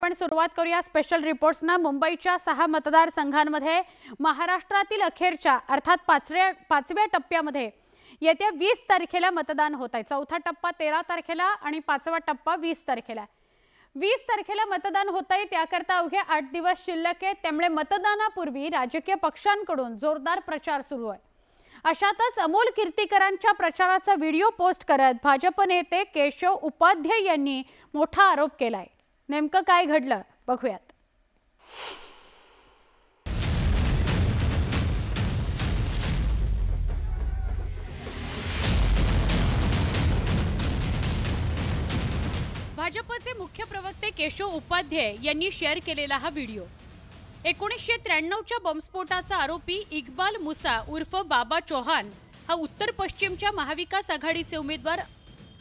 आपण सुरुवात करूया स्पेशल रिपोर्ट्सना। मुंबईच्या 6 मतदारसंघांमध्ये महाराष्ट्रातील अखेरच्या अर्थात पाचव्या टप्प्यामध्ये येत्या 20 तारखेला मतदान होत आहे। चौथा टप्पा 13 तारखेला आणि पाचवा टप्पा 20 तारखेला। 20 तारखेला मतदान होत आहे, त्याकरता अवघे 8 दिवस शिल्लक आहेत। त्यामुळे मतदानापूर्वी राजकीय पक्षांकडून जोरदार प्रचार सुरू आहे। अशातच अमोल कीर्तीकरांच्या प्रचाराचा व्हिडिओ पोस्ट करत भाजप नेते केशव उपाध्याय यांनी मोठा आरोप केलाय। नेमकं काय घडलं बघूयात। भाजपचे मुख्य प्रवक्ते केशव उपाध्याय यांनी शेअर केलेला हा व्हिडिओ 1993च्या बॉम्बस्फोटाचा आरोपी इक्बाल मुसा उर्फ बाबा चौहान हा उत्तर पश्चिमच्या महाविकास आघाडीचे उमेदवार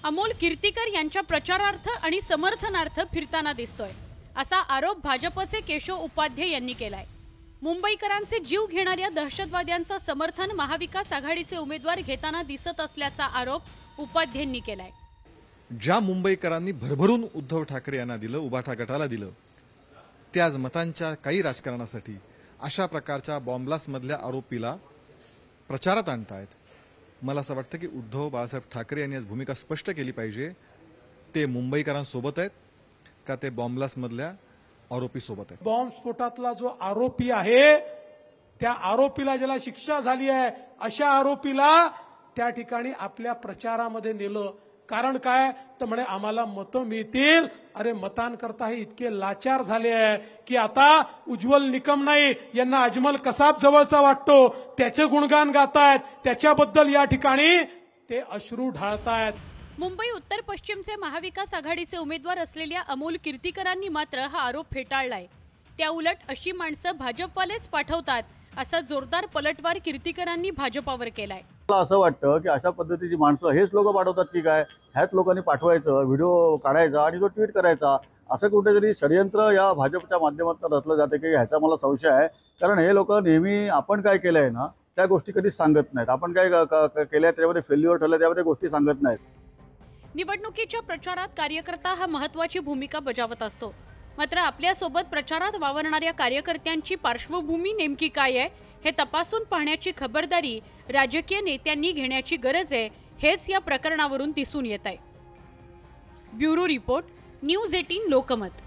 अमोल कीर्तीकर यांच्या प्रचारार्थ आणि समर्थनार्थ फिरताना दिसतोय, असा आरोप भाजपचे केशव उपाध्याय यांनी केलाय। मुंबईकरांचे जीव घेणाऱ्या दहशतवाद्यांचं समर्थन महाविकास आघाडीचे उमेदवार घेताना दिसत असल्याचा आरोप उपाध्यायांनी केलाय। ज्या मुंबईकरांनी भरभरून उद्धव ठाकरे यांना दिलं, उभाटा गटाला दिलं, त्याच मतांच्या काही राजकारणासाठी अशा प्रकारच्या बॉम्बलास्टमधल्या आरोपीला प्रचारात आणतायत। मला असं वाटतं की उद्धव बाळासाहेब ठाकरे यांनी आज भूमिका स्पष्ट केली पाहिजे। ते मुंबईकरांसोबत आहेत का ते बॉम्बलास्टमधल्या आरोपी सोबत आहेत? बॉम्बस्फोटातला जो आरोपी आहे त्या आरोपीला ज्याला शिक्षा झाली आहे अशा आरोपीला त्या ठिकाणी आपल्या प्रचारामध्ये नेलं। कारण काय तर म्हणे आम्हाला मतं मिळतील। अरे मतांकरता हे इतके लाचार झाले आहे की आता उज्ज्वल निकम नाही यांना अजमल कसाब जवळचा वाटतो, त्याचे गुणगान गातायत, त्याच्याबद्दल या ठिकाणी ते अश्रू ढाळतायत। मुंबई उत्तर पश्चिमचे महाविकास आघाडीचे उमेदवार असलेल्या अमोल कीर्तीकरांनी मात्र हा आरोप फेटाळलाय। त्या उलट अशी माणसं भाजपवालेच पाठवतात असा जोरदार पलटवार कीर्तीकरांनी भाजपावर केलाय। मला असं वाटतं की अशा पद्धतीची माणसं हेच लोक पाठवतात की काय? ह्याच लोकांनी पाठवायचं, व्हिडिओ काढायचा आणि तो ट्विट करायचा, असं कुठेतरी षडयंत्र या भाजपच्या माध्यमातून रचलं जाते की ह्याचा मला संशय आहे। कारण हे लोक नेहमी आपण काय केलंय ना त्या गोष्टी कधी सांगत नाहीत, आपण काय केलंय त्याच्यामध्ये फेल्युअर ठरलं त्यामध्ये गोष्टी सांगत नाहीत। निवडणुकीच्या प्रचारात कार्यकर्ता हा महत्त्वाची भूमिका बजावत असतो, मात्र आपल्यासोबत प्रचारात वावरणाऱ्या कार्यकर्त्यांची पार्श्वभूमी नेमकी काय आहे हे तपासून पाहण्याची खबरदारी राजकीय नेत्यांनी घेण्याची गरज आहे, हेच या प्रकरणावरून दिसून येत आहे। Bureau report, news 18 Lokmat.